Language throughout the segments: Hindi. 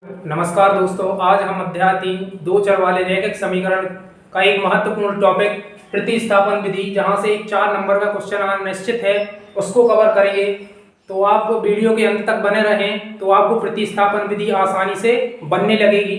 नमस्कार दोस्तों, आज हम अध्याय 3 दो चर वाले रैखिक समीकरण का एक महत्वपूर्ण टॉपिक प्रतिस्थापन विधि, जहां से एक 4 नंबर का क्वेश्चन आना निश्चित है, उसको कवर करेंगे। तो आप वीडियो के अंत तक बने रहें तो आपको प्रतिस्थापन विधि आसानी से बनने लगेगी।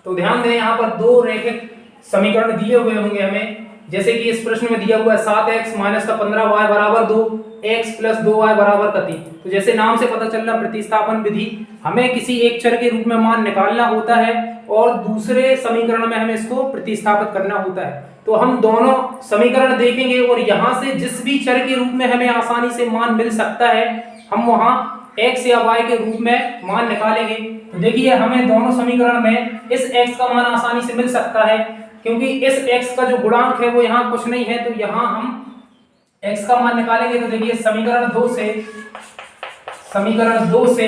तो ध्यान दें, यहाँ पर दो रैखिक समीकरण दिए हुए होंगे हमें, जैसे कि इस प्रश्न में दिया हुआ है 7x माइनस का 15y बराबर 2, x प्लस 2y बराबर का 3। तो जैसे नाम से पता चल रहा प्रतिस्थापन विधि, हमें किसी एक चर के रूप में मान निकालना होता है और दूसरे समीकरण में हमें इसको प्रतिस्थापित करना होता है। तो हम दोनों समीकरण देखेंगे और यहाँ से जिस भी चर के रूप में हमें आसानी से मान मिल सकता है, हम वहाँ x या y के रूप में मान निकालेंगे। तो देखिए, हमें दोनों समीकरण में इस x का मान आसानी से मिल सकता है, क्योंकि इस x का जो गुणांक है वो यहाँ कुछ नहीं है, तो यहाँ हम x का मान निकालेंगे। तो देखिए, समीकरण 2 से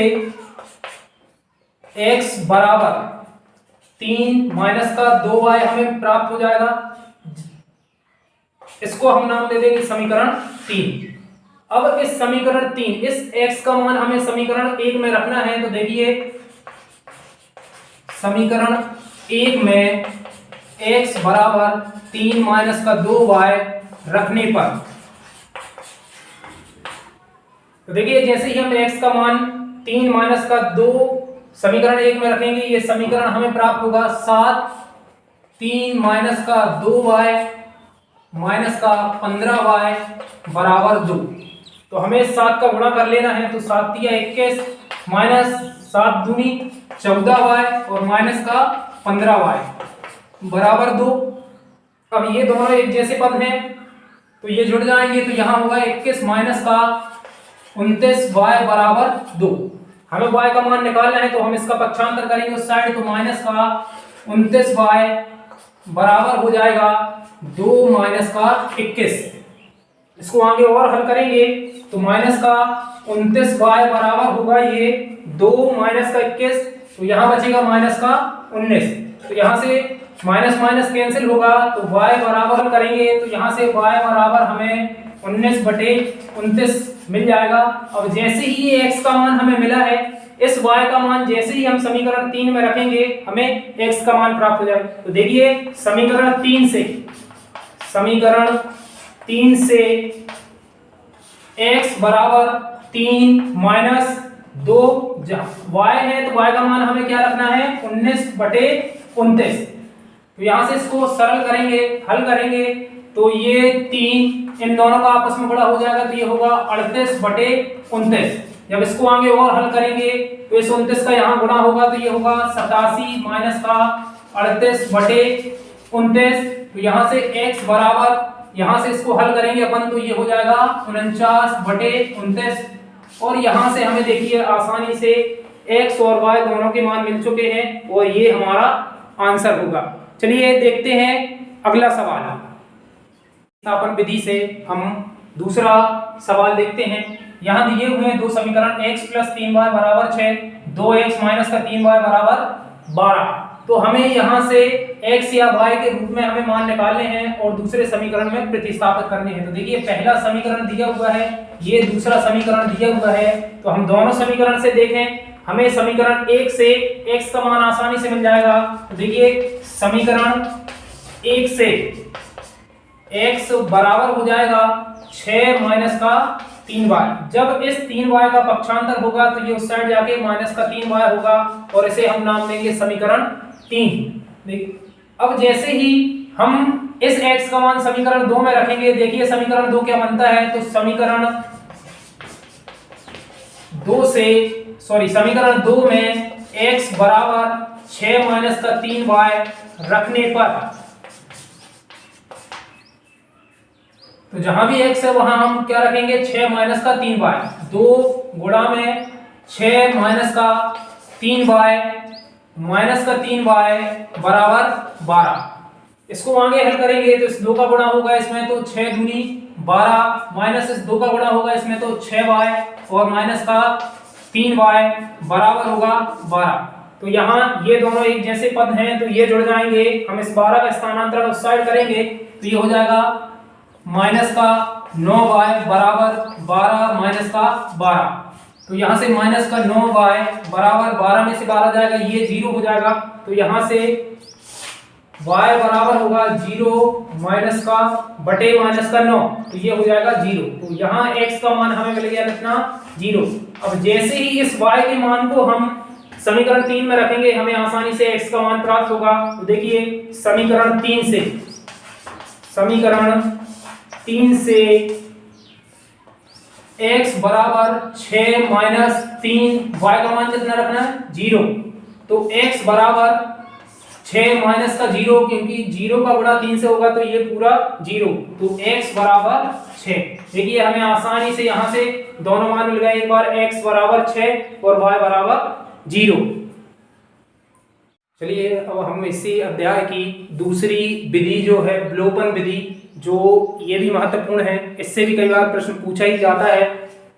x बराबर 3 माइनस का 2y हमें प्राप्त हो जाएगा। इसको हम नाम दे देंगे समीकरण 3। अब इस समीकरण 3, इस x का मान हमें समीकरण 1 में रखना है। तो देखिए, समीकरण 1 में x बराबर 3 माइनस का 2y रखने पर, तो देखिए जैसे ही हम x का मान 3 माइनस का 2 समीकरण 1 में रखेंगे, ये समीकरण हमें प्राप्त होगा 7 3 माइनस का 2y माइनस का 15y बराबर 2। तो हमें 7 का गुणा कर लेना है। तो 7 तिया 21 माइनस 7 दूनी 14y और माइनस का 15y बराबर 2। अब ये दोनों एक जैसे पद हैं तो ये जुड़ जाएंगे, तो यहाँ होगा 21 माइनस का 29y बराबर 2। हमें y का मान निकालना है, तो हम इसका पक्षांतर करेंगे उस साइड, तो माइनस का 29y बराबर हो जाएगा 2 माइनस का 21। इसको आगे और हल करेंगे तो माइनस का 29y बराबर होगा ये 2 माइनस का 21, तो यहाँ बचेगा माइनस का 19। तो यहाँ से माइनस माइनस कैंसिल होगा, तो y बराबर करेंगे तो यहाँ से y बराबर हमें 19/29 मिल जाएगा। अब जैसे ही ये x का मान हमें मिला है, इस y का मान जैसे ही हम समीकरण 3 में रखेंगे, हमें x का मान प्राप्त हो जाएगा। तो देखिए, समीकरण 3 से x बराबर 3 माइनस 2, y है तो y का मान हमें क्या रखना है 19/29। तो यहां से इसको सरल करेंगे, हल करेंगे, तो ये 3 इन दोनों का आपस में गुणा हो जाएगा, तो ये होगा 38/29। जब इसको आगे और हल करेंगे तो इस 29 का यहाँ गुणा होगा, तो ये होगा 87 माइनस का 38/29। तो यहाँ से x बराबर, यहाँ से इसको हल करेंगे अपन, तो ये हो जाएगा 49/29। और यहाँ से हमें देखिए आसानी से x और y दोनों के मान मिल चुके हैं और ये हमारा आंसर होगा। चलिए देखते हैं अगला सवाल। प्रतिस्थापन विधि से हम दूसरा सवाल देखते हैं। यहाँ दिए हुए हैं दो समीकरण, x प्लस 3y बराबर 6, 2x माइनस का 3y बराबर 12। तो हमें यहाँ से x या y के रूप में हमें मान निकालने हैं और दूसरे समीकरण में प्रतिस्थापित करने हैं। तो देखिए, पहला समीकरण दिया हुआ है, ये दूसरा समीकरण दिया हुआ है, तो हम दोनों समीकरण से देखें, हमें समीकरण 1 से x का मान आसानी से मिल जाएगा। तो देखिए, समीकरण 1 से x बराबर हो जाएगा 6 माइनस का 3y। जब इस 3y का पक्षांतर होगा तो ये उस साइड जाके माइनस का 3y होगा और इसे हम नाम देंगे समीकरण 3। अब जैसे ही हम इस x का मान समीकरण 2 में रखेंगे, देखिए समीकरण 2 क्या बनता है, तो समीकरण 2 में x बराबर 6 माइनस का 3y रखने पर, तो जहां भी x है वहां हम क्या रखेंगे 6 माइनस का 3y, 2 गुणा में 6 माइनस का 3y माइनस का 3y बराबर 12। इसको आगे हल करेंगे तो इस 2 का गुणा होगा इसमें, तो 6 दूनी 12 माइनस इस 2 का गुणा होगा इसमें, तो 6y और माइनस का 3y बराबर होगा 12। तो यहाँ ये दोनों एक जैसे पद हैं तो ये जुड़ जाएंगे। हम इस 12 का स्थानांतरण उस साइड करेंगे तो ये हो जाएगा माइनस का 9y बराबर 12 माइनस का 12। तो यहाँ से माइनस का 9y बराबर 12 में से 12 जाएगा, ये 0 हो जाएगा। तो यहाँ से y बराबर होगा 0 माइनस का बटे माइनस का 9, तो ये हो जाएगा 0। तो यहाँ x का मान हमें मिल गया कितना 0। अब जैसे ही इस y के मान को हम समीकरण 3 में रखेंगे हमें आसानी से x का मान प्राप्त होगा। तो देखिए समीकरण 3 से x बराबर 6 माइनस 3, y का मान कितना रखना है 0। तो x बराबर 6 माइनस का 0, क्योंकि 0 का गुणा 3 से होगा तो ये पूरा 0। तो x बराबर 6। देखिए हमें आसानी से यहाँ से दोनों मान मिल गए, एक बार x बराबर 6 और y बराबर 0। चलिए अब हम इसी अध्याय की दूसरी विधि जो है विलोपन विधि, जो ये भी महत्वपूर्ण है, इससे भी कई बार प्रश्न पूछा ही जाता है।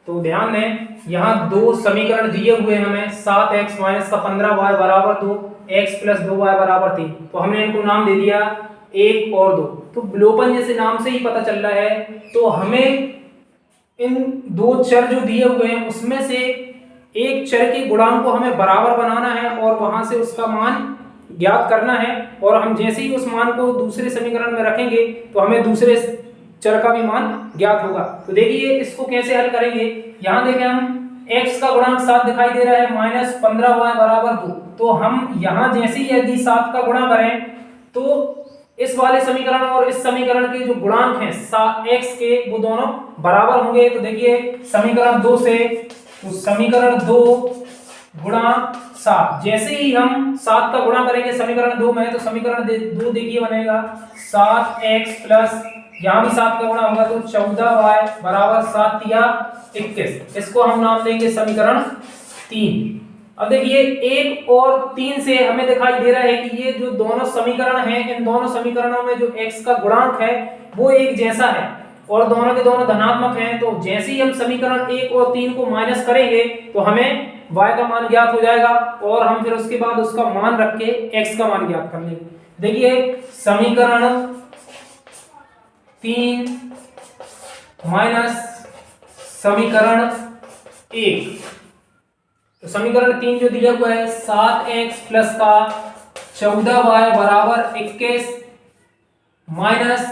तो ध्यान दें, यहाँ दो समीकरण दिए हुए हैं हमें, 7x माइनस का 15y बराबर 2, x प्लस 2y बराबर 3। तो हमने इनको नाम दे दिया 1 और 2। तो विलोपन जैसे नाम से ही पता चल रहा है, तो हमें इन दो चर जो दिए हुए हैं उसमें से एक चर के गुणांक को हमें बराबर बनाना है और वहां से उसका मान ज्ञात करना है। और हम जैसे ही उस मान को दूसरे समीकरण में रखेंगे तो हमें दूसरे चर का भी मान ज्ञात होगा। तो देखिए इसको कैसे हल करेंगे। यहाँ देखें हम x का गुणांक 7 दिखाई दे रहा है, माइनस 15y बराबर 2। तो हम यहाँ जैसे ही यदि 7 का गुणा करें तो इस वाले समीकरण और इस समीकरण के जो गुणांक हैं x के, वो दोनों बराबर होंगे। तो देखिए समीकरण 2 से, तो समीकरण 2 गुणा 7, जैसे ही हम 7 का गुणा करेंगे समीकरण 2 में, तो समीकरण 2 देखिए बनेगा 7x प्लस, यहाँ भी 7 का गुणा होगा तो 14y बराबर 7 या 21। इसको हम नाम देंगे समीकरण 3। अब देखिए 1 और 3 से हमें दिखाई दे रहा है कि ये जो दोनों समीकरण हैं, इन दोनों समीकरणों में जो x का गुणांक है वो एक जैसा है और दोनों के दोनों धनात्मक हैं। तो जैसे ही हम समीकरण 1 और 3 को माइनस करेंगे तो हमें y का मान ज्ञात हो जाएगा और हम फिर उसके बाद उसका मान रख के x का मान ज्ञात कर लेंगे। देखिए समीकरण 3 माइनस समीकरण 1, तो समीकरण 3 जो दिया हुआ है 7x प्लस का 14y बराबर 21 माइनस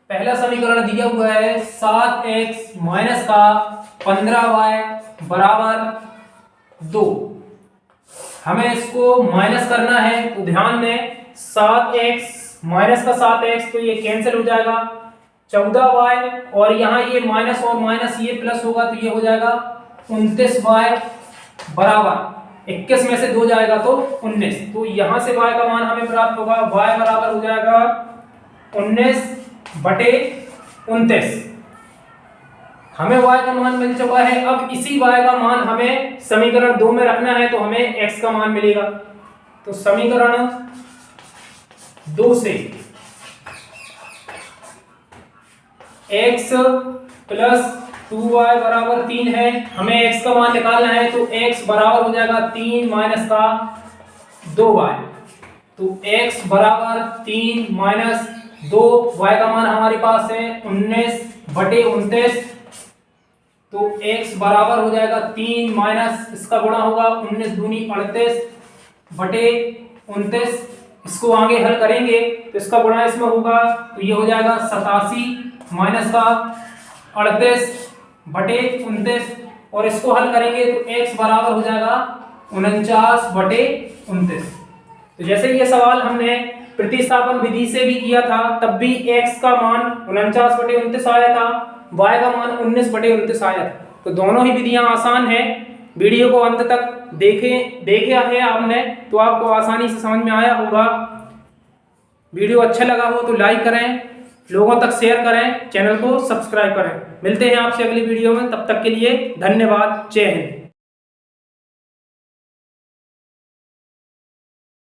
पहला समीकरण दिया हुआ है 7x माइनस का 15y बराबर 2। हमें इसको माइनस करना है तो ध्यान दें 7x माइनस का 7x तो ये कैंसिल हो जाएगा, 14y और यहाँ ये माइनस और माइनस ये प्लस होगा तो ये हो जाएगा 29y बराबर 21 में से 2 जाएगा तो 19। तो यहाँ से y का मान हमें प्राप्त होगा, y बराबर हो जाएगा 19 बटे 29। हमें y का मान मिल चुका है। अब इसी y का मान हमें समीकरण 2 में रखना है तो हमें x का मान मिलेगा। तो समीकरण 2 से x प्लस 2y बराबर 3 है, हमें x का मान निकालना है तो x बराबर हो जाएगा 3 माइनस का 2y। तो x बराबर 3 माइनस 2y का मान हमारे पास है 19 बटे 29। तो x बराबर हो जाएगा 3 माइनस इसका गुणा होगा 19 दूनी 38 बटे 29। इसको आगे हल करेंगे तो इसका गुणा इसमें होगा तो ये हो जाएगा 87 माइनस का 38 बटे 29 और इसको हल करेंगे तो x बराबर हो जाएगा 49 बटे 29। तो जैसे ये सवाल हमने प्रतिस्थापन विधि से भी किया था तब भी x का मान 49 बटे 29 आया था, y का मान 19 बटे 29 आया था। तो दोनों ही विधियां आसान हैं। वीडियो को अंत तक देखे है आपने तो आपको आसानी से समझ में आया होगा। वीडियो अच्छा लगा हो तो लाइक करें, लोगों तक शेयर करें, चैनल को सब्सक्राइब करें। मिलते हैं आपसे अगली वीडियो में, तब तक के लिए धन्यवाद। जय हिंद।